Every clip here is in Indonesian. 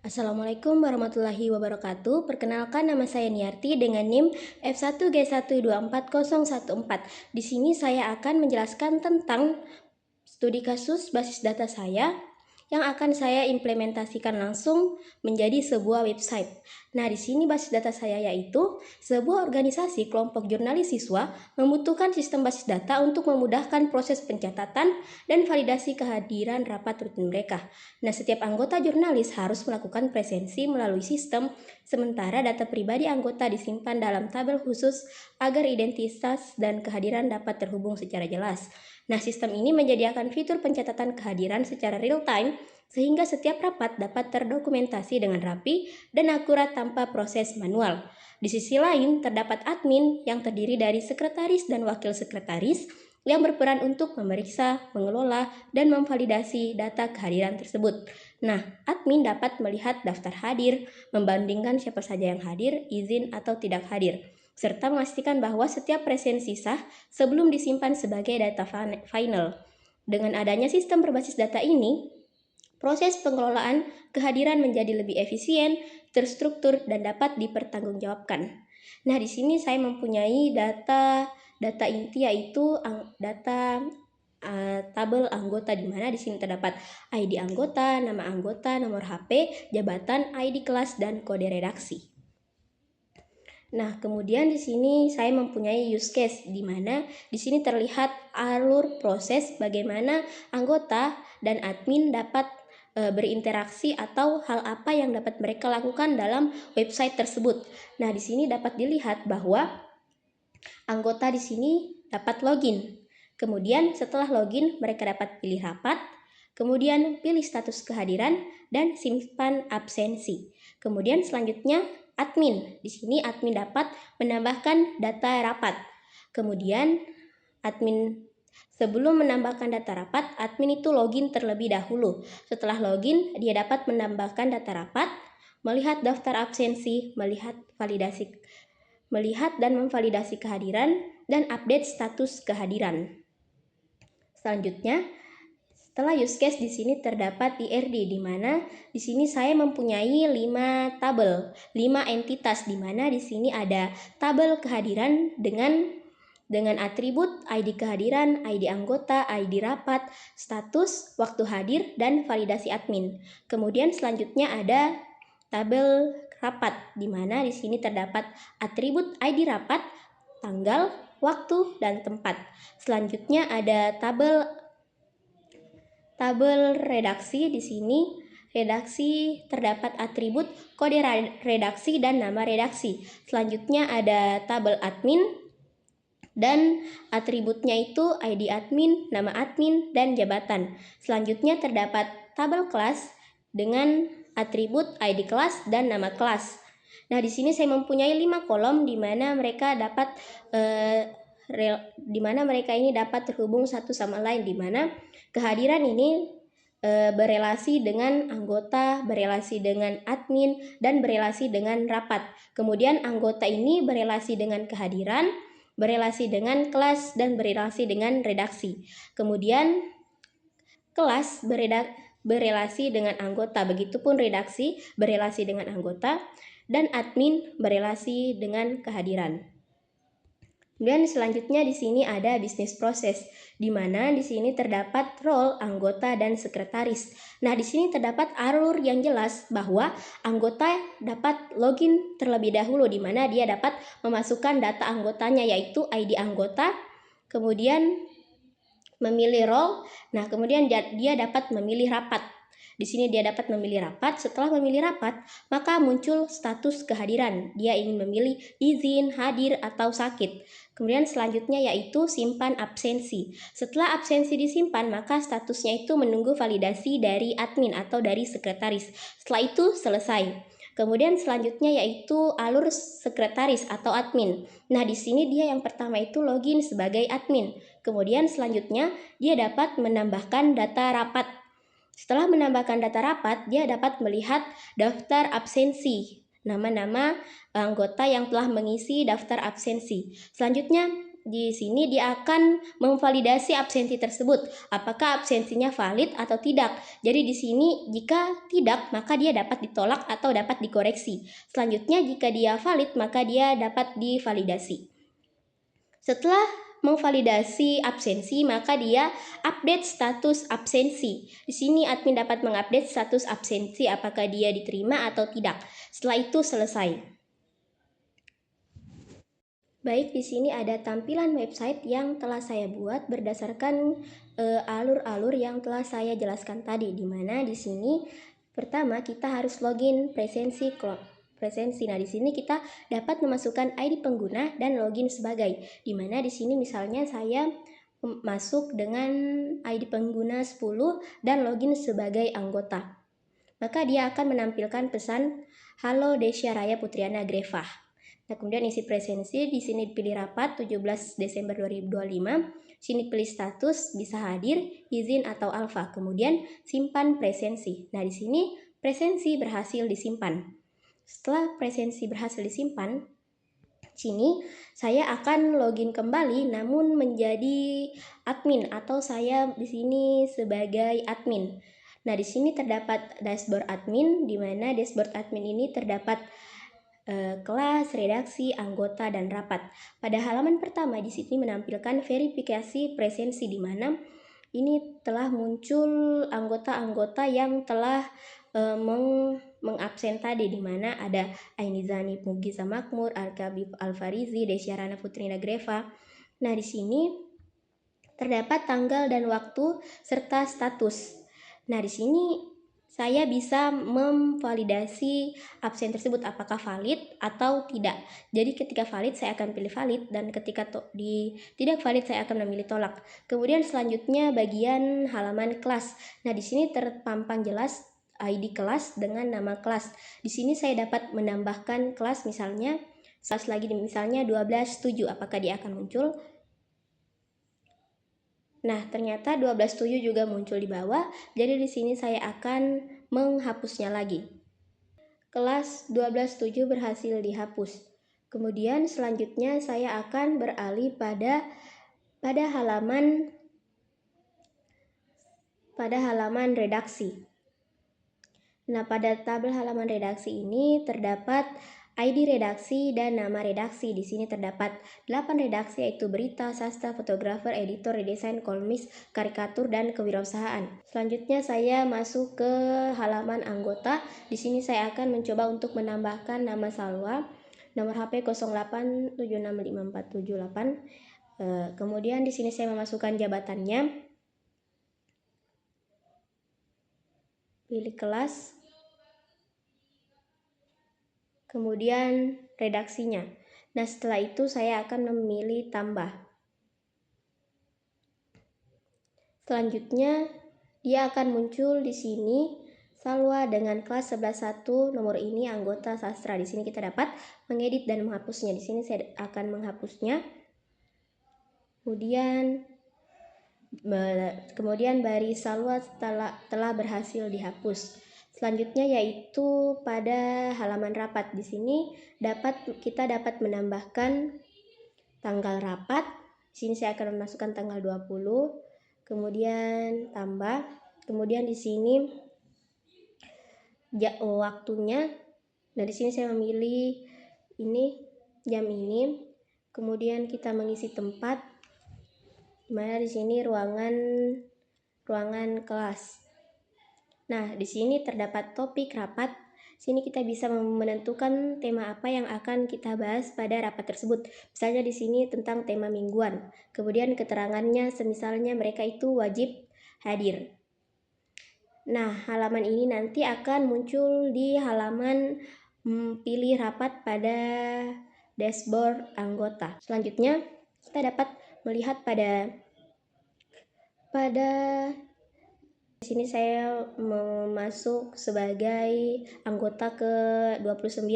Assalamualaikum warahmatullahi wabarakatuh. Perkenalkan, nama saya Niarti dengan NIM F1G124014. Di sini saya akan menjelaskan tentang studi kasus basis data saya yang akan saya implementasikan langsung menjadi sebuah website. Nah, di sini basis data saya yaitu sebuah organisasi kelompok jurnalis siswa membutuhkan sistem basis data untuk memudahkan proses pencatatan dan validasi kehadiran rapat rutin mereka. Nah, setiap anggota jurnalis harus melakukan presensi melalui sistem, sementara data pribadi anggota disimpan dalam tabel khusus agar identitas dan kehadiran dapat terhubung secara jelas. Nah, sistem ini menyediakan fitur pencatatan kehadiran secara real-time sehingga setiap rapat dapat terdokumentasi dengan rapi dan akurat tanpa proses manual. Di sisi lain, terdapat admin yang terdiri dari sekretaris dan wakil sekretaris yang berperan untuk memeriksa, mengelola, dan memvalidasi data kehadiran tersebut. Nah, admin dapat melihat daftar hadir, membandingkan siapa saja yang hadir, izin atau tidak hadir, serta memastikan bahwa setiap presensi sah sebelum disimpan sebagai data final. Dengan adanya sistem berbasis data ini, proses pengelolaan kehadiran menjadi lebih efisien, terstruktur, dan dapat dipertanggungjawabkan. Nah, di sini saya mempunyai data inti yaitu data tabel anggota, di mana di sini terdapat ID anggota, nama anggota, nomor HP, jabatan, ID kelas, dan kode redaksi. Nah, kemudian di sini saya mempunyai use case di mana di sini terlihat alur proses bagaimana anggota dan admin dapat berinteraksi atau hal apa yang dapat mereka lakukan dalam website tersebut. Nah, di sini dapat dilihat bahwa anggota di sini dapat login. Kemudian setelah login mereka dapat pilih rapat, kemudian pilih status kehadiran dan simpan absensi. Kemudian selanjutnya admin. Di sini admin dapat menambahkan data rapat. Kemudian admin sebelum menambahkan data rapat, admin itu login terlebih dahulu. Setelah login, dia dapat menambahkan data rapat, melihat daftar absensi, melihat dan memvalidasi kehadiran dan update status kehadiran. Selanjutnya, setelah use case di sini terdapat IRD, di mana di sini saya mempunyai 5 tabel, 5 entitas, di mana di sini ada tabel kehadiran dengan atribut ID kehadiran, ID anggota, ID rapat, status, waktu hadir, dan validasi admin. Kemudian selanjutnya ada tabel rapat, di mana di sini terdapat atribut ID rapat, tanggal, waktu, dan tempat. Selanjutnya ada tabel redaksi. Di sini redaksi terdapat atribut kode redaksi dan nama redaksi. Selanjutnya ada tabel admin dan atributnya itu ID admin, nama admin, dan jabatan. Selanjutnya terdapat tabel kelas dengan atribut ID kelas dan nama kelas. Nah, di sini saya mempunyai 5 kolom di mana mereka dapat terhubung satu sama lain, di mana kehadiran ini berelasi dengan anggota, berelasi dengan admin, dan berelasi dengan rapat. Kemudian anggota ini berelasi dengan kehadiran, berelasi dengan kelas, dan berelasi dengan redaksi. Kemudian kelas berelasi dengan anggota, begitupun redaksi berelasi dengan anggota, dan admin berelasi dengan kehadiran. Dan selanjutnya di sini ada bisnis proses, di mana di sini terdapat role anggota dan sekretaris. Nah, di sini terdapat alur yang jelas bahwa anggota dapat login terlebih dahulu, di mana dia dapat memasukkan data anggotanya yaitu ID anggota, kemudian memilih role. Nah, kemudian dia dapat memilih rapat. Di sini dia dapat memilih rapat. Setelah memilih rapat, maka muncul status kehadiran. Dia ingin memilih izin, hadir, atau sakit. Kemudian selanjutnya yaitu simpan absensi. Setelah absensi disimpan, maka statusnya itu menunggu validasi dari admin atau dari sekretaris. Setelah itu selesai. Kemudian selanjutnya yaitu alur sekretaris atau admin. Nah, di sini dia yang pertama itu login sebagai admin. Kemudian selanjutnya dia dapat menambahkan data rapat. Setelah menambahkan data rapat, dia dapat melihat daftar absensi, nama-nama anggota yang telah mengisi daftar absensi. Selanjutnya di sini dia akan memvalidasi absensi tersebut, apakah absensinya valid atau tidak. Jadi di sini jika tidak, maka dia dapat ditolak atau dapat dikoreksi. Selanjutnya jika dia valid, maka dia dapat divalidasi. Setelah memvalidasi absensi, maka dia update status absensi. Di sini admin dapat mengupdate status absensi apakah dia diterima atau tidak. Setelah itu selesai. Baik, di sini ada tampilan website yang telah saya buat berdasarkan alur-alur yang telah saya jelaskan tadi, di mana di sini pertama kita harus login presensi. Nah, di sini kita dapat memasukkan ID pengguna dan login sebagai, di mana di sini misalnya saya masuk dengan ID pengguna 10 dan login sebagai anggota. Maka dia akan menampilkan pesan Halo Desya Raya Putriana Greva. Nah, kemudian isi presensi, di sini pilih rapat 17 Desember 2025, sini pilih status bisa hadir, izin atau alfa, kemudian simpan presensi. Nah, di sini presensi berhasil disimpan. Setelah presensi berhasil disimpan, sini saya akan login kembali namun menjadi admin atau saya di sini sebagai admin. Nah, di sini terdapat dashboard admin, di mana dashboard admin ini terdapat kelas, redaksi, anggota, dan rapat. Pada halaman pertama di sini menampilkan verifikasi presensi, di mana ini telah muncul anggota-anggota yang telah mengabsen tadi, di mana ada Ainizani Mugiza Makmur, Al-Kabib Al-Farizi, Desyarana Putrina Greva. Nah, di sini terdapat tanggal dan waktu serta status. Nah, di sini saya bisa memvalidasi absen tersebut apakah valid atau tidak. Jadi ketika valid saya akan pilih valid, dan ketika tidak valid saya akan memilih tolak. Kemudian selanjutnya bagian halaman kelas. Nah, di sini terpampang jelas ID kelas dengan nama kelas. Di sini saya dapat menambahkan kelas, misalnya kelas lagi misalnya 12.7, apakah dia akan muncul? Nah, ternyata 12.7 juga muncul di bawah. Jadi di sini saya akan menghapusnya lagi. Kelas 12.7 berhasil dihapus. Kemudian selanjutnya saya akan beralih pada halaman redaksi. Nah, pada tabel halaman redaksi ini terdapat ID redaksi dan nama redaksi. Di sini terdapat 8 redaksi, yaitu berita, sastra, fotografer, editor, redesign, kolmis, karikatur, dan kewirausahaan. Selanjutnya saya masuk ke halaman anggota. Di sini saya akan mencoba untuk menambahkan nama Salwa, nomor HP 08765478. Kemudian di sini saya memasukkan jabatannya, pilih kelas, kemudian redaksinya. Nah, setelah itu saya akan memilih tambah. Selanjutnya dia akan muncul di sini Salwa dengan kelas 11.1, nomor ini anggota sastra. Di sini kita dapat mengedit dan menghapusnya. Di sini saya akan menghapusnya. Kemudian baris Salwa telah berhasil dihapus. Selanjutnya yaitu pada halaman rapat. Di sini kita dapat menambahkan tanggal rapat. Di sini saya akan memasukkan tanggal 20, kemudian tambah, kemudian di sini waktunya. Nah, di sini saya memilih ini jam ini. Kemudian kita mengisi tempat, dimana di sini ruangan kelas. Nah, di sini terdapat topik rapat. Sini kita bisa menentukan tema apa yang akan kita bahas pada rapat tersebut. Misalnya di sini tentang tema mingguan. Kemudian keterangannya semisalnya mereka itu wajib hadir. Nah, halaman ini nanti akan muncul di halaman pilih rapat pada dashboard anggota. Selanjutnya kita dapat melihat pada di sini saya masuk sebagai anggota ke-29.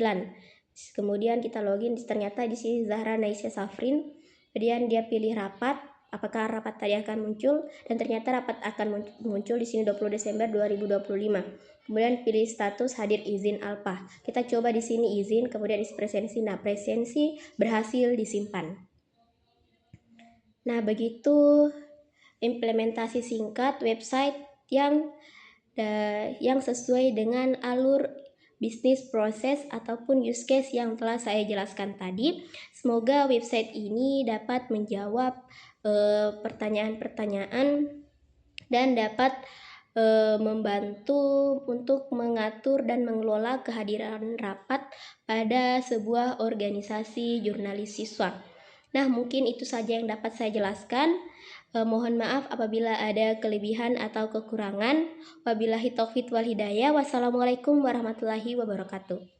Kemudian kita login, ternyata di sini Zahra Naisya Safrin. Kemudian dia pilih rapat, apakah rapat tadi akan muncul, dan ternyata rapat akan muncul di sini 20 Desember 2025. Kemudian pilih status hadir izin alpha. Kita coba di sini izin, kemudian isi presensi. Nah, presensi berhasil disimpan. Nah, begitu implementasi singkat website yang sesuai dengan alur bisnis proses ataupun use case yang telah saya jelaskan tadi. Semoga website ini dapat menjawab pertanyaan-pertanyaan dan dapat membantu untuk mengatur dan mengelola kehadiran rapat pada sebuah organisasi jurnalis siswa. Nah, mungkin itu saja yang dapat saya jelaskan. Mohon maaf apabila ada kelebihan atau kekurangan. Wabillahi taufiq wal hidayah. Wassalamualaikum warahmatullahi wabarakatuh.